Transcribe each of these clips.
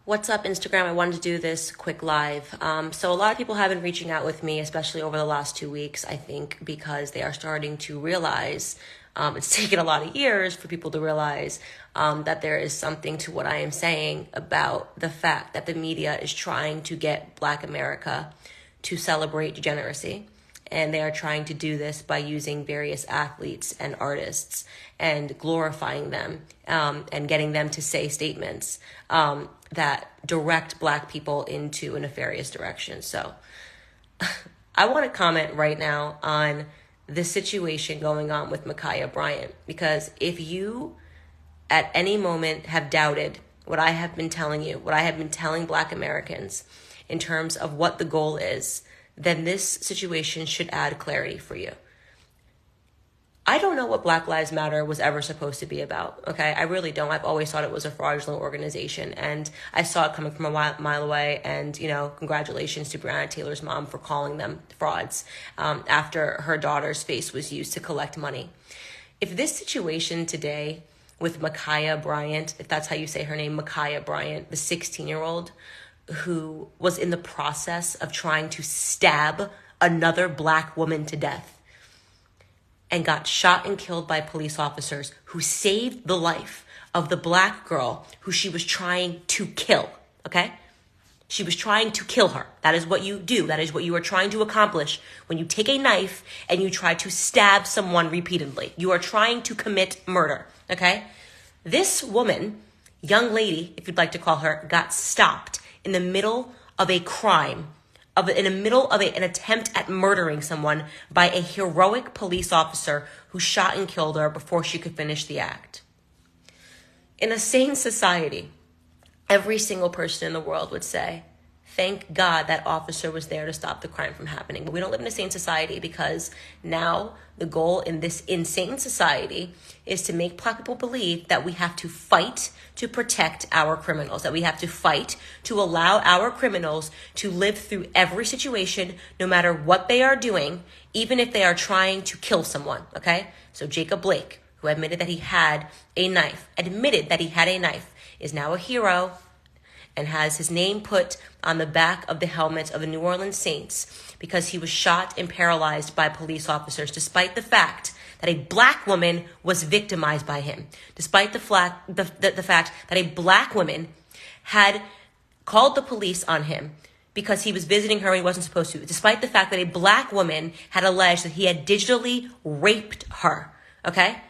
What's up, Instagram? I wanted to do this quick live. So a lot of people have been reaching out with me, especially over the last 2 weeks, I think, because they are starting to realize, it's taken a lot of years for people to realize that there is something to what I am saying about the fact that the media is trying to get Black America to celebrate degeneracy. And they are trying to do this by using various athletes and artists and glorifying them and getting them to say statements that direct Black people into a nefarious direction. So I want to comment right now on the situation going on with Mikiah Bryant, because if you at any moment have doubted what I have been telling you, what I have been telling Black Americans in terms of what the goal is, then this situation should add clarity for you. I don't know what Black Lives Matter was ever supposed to be about, okay? I really don't. I've always thought it was a fraudulent organization, and I saw it coming from a mile away, and, congratulations to Breonna Taylor's mom for calling them frauds after her daughter's face was used to collect money. If this situation today with Mikiah Bryant, if that's how you say her name, Mikiah Bryant, the 16-year-old, who was in the process of trying to stab another Black woman to death and got shot and killed by police officers who saved the life of the Black girl who she was trying to kill, okay? She was trying to kill her. That is what you do. That is what you are trying to accomplish when you take a knife and you try to stab someone repeatedly. You are trying to commit murder, okay? This woman, young lady, if you'd like to call her, got stopped in the middle of a crime, in the middle of an attempt at murdering someone by a heroic police officer who shot and killed her before she could finish the act. In a sane society, every single person in the world would say, thank God that officer was there to stop the crime from happening. But we don't live in a sane society, because now the goal in this insane society is to make Black people believe that we have to fight to protect our criminals, that we have to fight to allow our criminals to live through every situation, no matter what they are doing, even if they are trying to kill someone, okay? So Jacob Blake, who admitted that he had a knife, is now a hero and has his name put on the back of the helmet of the New Orleans Saints because he was shot and paralyzed by police officers, despite the fact that a Black woman was victimized by him, despite the fact that a Black woman had called the police on him because he was visiting her and he wasn't supposed to, despite the fact that a Black woman had alleged that he had digitally raped her, okay?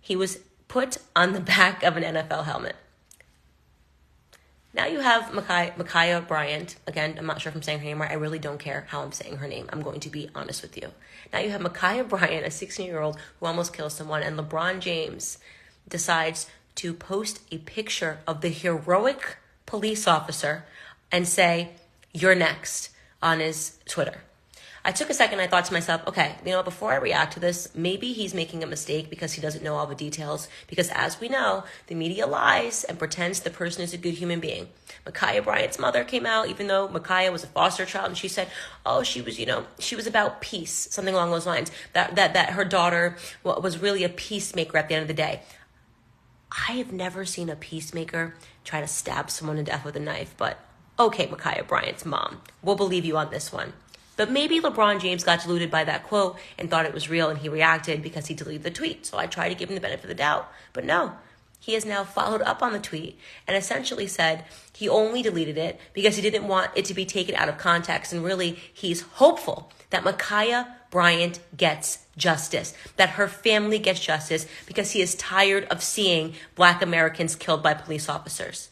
He was put on the back of an NFL helmet. Now you have Mikiah Bryant. Again, I'm not sure if I'm saying her name right. I really don't care how I'm saying her name. I'm going to be honest with you. Now you have Mikiah Bryant, a 16-year-old who almost kills someone, and LeBron James decides to post a picture of the heroic police officer and say, "You're next," on his Twitter. I took a second. I thought to myself, okay, before I react to this, maybe he's making a mistake because he doesn't know all the details. Because as we know, the media lies and pretends the person is a good human being. Mikiah Bryant's mother came out, even though Mikiah was a foster child, and she said, oh, she was about peace, something along those lines, that her daughter was really a peacemaker at the end of the day. I have never seen a peacemaker try to stab someone to death with a knife, but okay, Mikiah Bryant's mom, we'll believe you on this one. But maybe LeBron James got deluded by that quote and thought it was real, and he reacted because he deleted the tweet. So I tried to give him the benefit of the doubt. But no, he has now followed up on the tweet and essentially said he only deleted it because he didn't want it to be taken out of context. And really, he's hopeful that Mikiah Bryant gets justice, that her family gets justice, because he is tired of seeing Black Americans killed by police officers.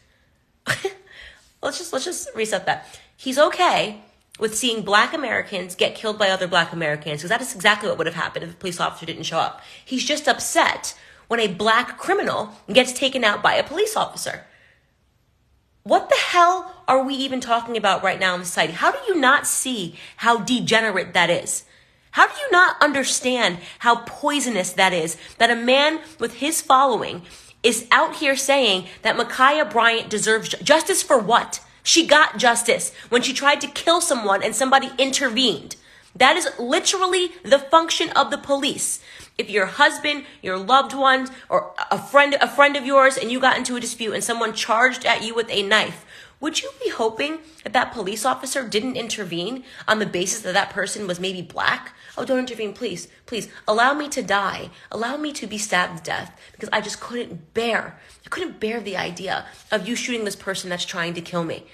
Let's just reset that. He's okay with seeing Black Americans get killed by other Black Americans, because that is exactly what would have happened if a police officer didn't show up. He's just upset when a Black criminal gets taken out by a police officer. What the hell are we even talking about right now in society? How do you not see how degenerate that is? How do you not understand how poisonous that is? That a man with his following is out here saying that Mikiah Bryant deserves justice for what? She got justice when she tried to kill someone and somebody intervened. That is literally the function of the police. If your husband, your loved ones, or a friend of yours, and you got into a dispute and someone charged at you with a knife, Would you be hoping that that police officer didn't intervene on the basis that that person was maybe black? Oh, don't intervene, please. Please allow me to die. Allow me to be stabbed to death because I just couldn't bear. I couldn't bear the idea of you shooting this person that's trying to kill me.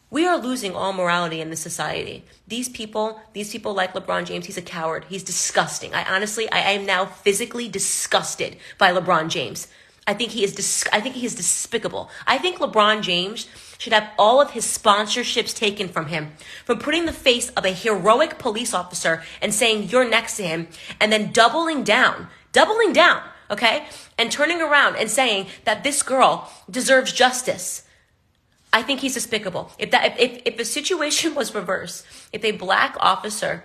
We are losing all morality in this society. These people like LeBron James, he's a coward. He's disgusting. I am now physically disgusted by LeBron James. I think he is despicable. I think LeBron James should have all of his sponsorships taken from him, from putting the face of a heroic police officer and saying you're next to him, and then doubling down, okay? And turning around and saying that this girl deserves justice. I think he's despicable. If the situation was reversed, if a black officer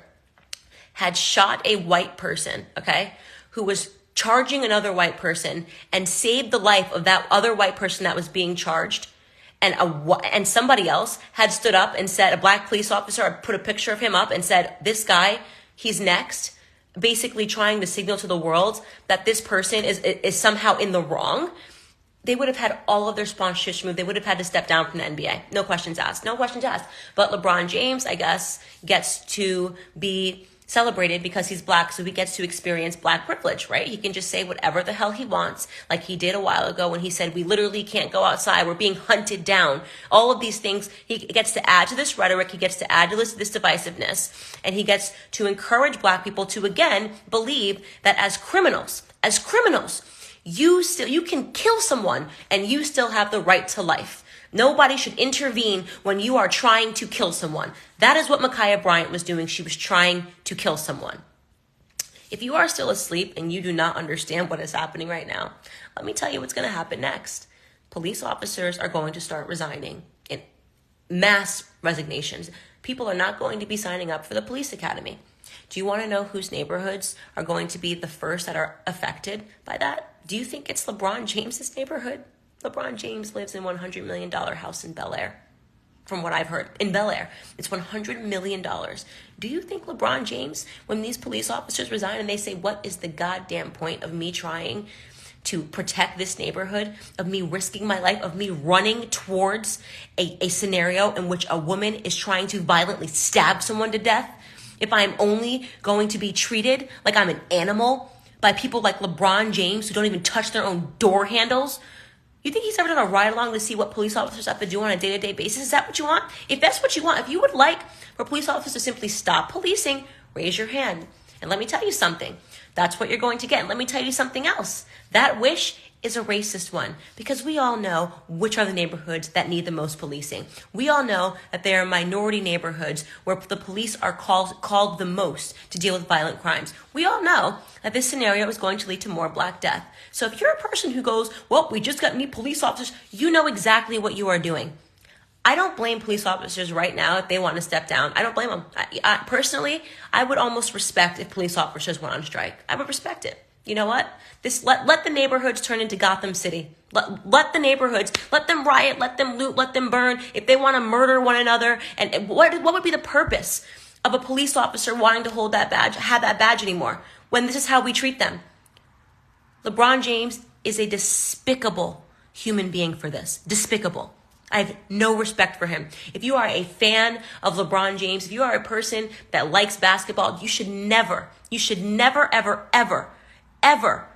had shot a white person, okay, who was charging another white person and saved the life of that other white person that was being charged, and somebody else had stood up and said, a black police officer had put a picture of him up and said, this guy, he's next, basically trying to signal to the world that this person is somehow in the wrong, they would have had all of their sponsorships removed. They would have had to step down from the NBA. No questions asked. But LeBron James, I guess, gets to be celebrated because he's black, so he gets to experience black privilege, right? He can just say whatever the hell he wants, like he did a while ago when he said, we literally can't go outside, we're being hunted down. All of these things, he gets to add to this rhetoric, he gets to add to this divisiveness, and he gets to encourage black people to, again, believe that as criminals, you can kill someone and you still have the right to life. Nobody should intervene when you are trying to kill someone. That is what Mikiah Bryant was doing. She was trying to kill someone. If you are still asleep and you do not understand what is happening right now, let me tell you what's going to happen next. Police officers are going to start resigning in mass resignations. People are not going to be signing up for the police academy. Do you want to know whose neighborhoods are going to be the first that are affected by that? Do you think it's LeBron James's neighborhood? LeBron James lives in a $100 million house in Bel Air. From what I've heard, in Bel Air, it's $100 million. Do you think LeBron James, when these police officers resign and they say, what is the goddamn point of me trying to protect this neighborhood, of me risking my life, of me running towards a scenario in which a woman is trying to violently stab someone to death, if I'm only going to be treated like I'm an animal by people like LeBron James who don't even touch their own door handles? You think he's ever done a ride-along to see what police officers have to do on a day-to-day basis? Is that what you want? If that's what you want, if you would like for police officers to simply stop policing, raise your hand. And let me tell you something. That's what you're going to get. And let me tell you something else. That wish is a racist one, because we all know which are the neighborhoods that need the most policing. We all know that there are minority neighborhoods where the police are called the most to deal with violent crimes. We all know that this scenario is going to lead to more Black death. So if you're a person who goes, well, we just got to meet police officers, you know exactly what you are doing. I don't blame police officers right now if they want to step down. I don't blame them. Personally, I would almost respect if police officers went on strike. I would respect it. You know what? Let the neighborhoods turn into Gotham City. Let the neighborhoods, let them riot, let them loot, let them burn. If they want to murder one another, and what would be the purpose of a police officer wanting to hold that badge, have that badge anymore, when this is how we treat them? LeBron James is a despicable human being for this. Despicable. I have no respect for him. If you are a fan of LeBron James, if you are a person that likes basketball, you should never, ever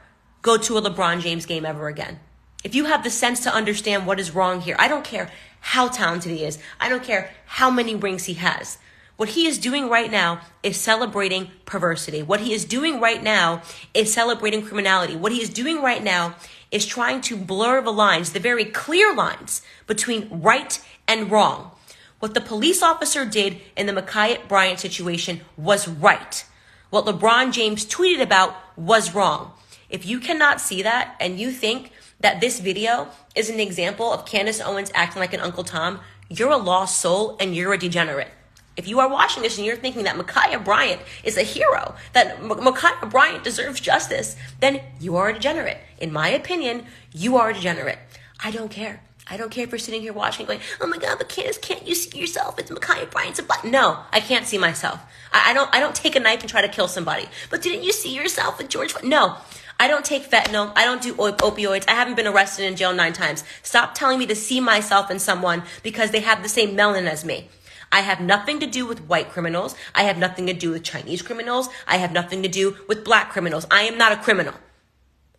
go to a LeBron James game ever again. If you have the sense to understand what is wrong here, I don't care how talented he is. I don't care how many rings he has. What he is doing right now is celebrating perversity. What he is doing right now is celebrating criminality. What he is doing right now is trying to blur the lines, the very clear lines between right and wrong. What the police officer did in the Mikiah Bryant situation was right. What LeBron James tweeted about was wrong. If you cannot see that and you think that this video is an example of Candace Owens acting like an Uncle Tom, you're a lost soul and you're a degenerate. If you are watching this and you're thinking that Mikiah Bryant is a hero, that Mikiah Bryant deserves justice, then you are a degenerate. In my opinion, you are a degenerate. I don't care. I don't care if you're sitting here watching going, oh my God, but Candace, can't you see yourself? It's Mikiah Bryant's a black. No, I can't see myself. I don't take a knife and try to kill somebody. But didn't you see yourself with George? No, I don't take fentanyl. I don't do opioids. I haven't been arrested and in jail 9 times. Stop telling me to see myself in someone because they have the same melanin as me. I have nothing to do with white criminals. I have nothing to do with Chinese criminals. I have nothing to do with black criminals. I am not a criminal.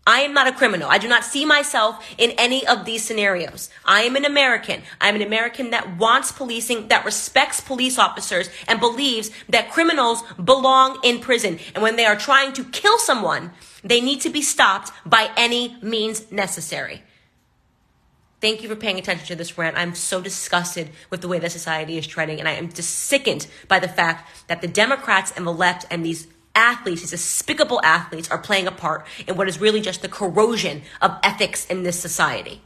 I am not a criminal. I do not see myself in any of these scenarios. I am an American. I'm an American that wants policing, that respects police officers, and believes that criminals belong in prison. And when they are trying to kill someone, they need to be stopped by any means necessary. Thank you for paying attention to this rant. I'm so disgusted with the way the society is treading, and I am just sickened by the fact that the Democrats and the left and these athletes, these despicable athletes, are playing a part in what is really just the corrosion of ethics in this society.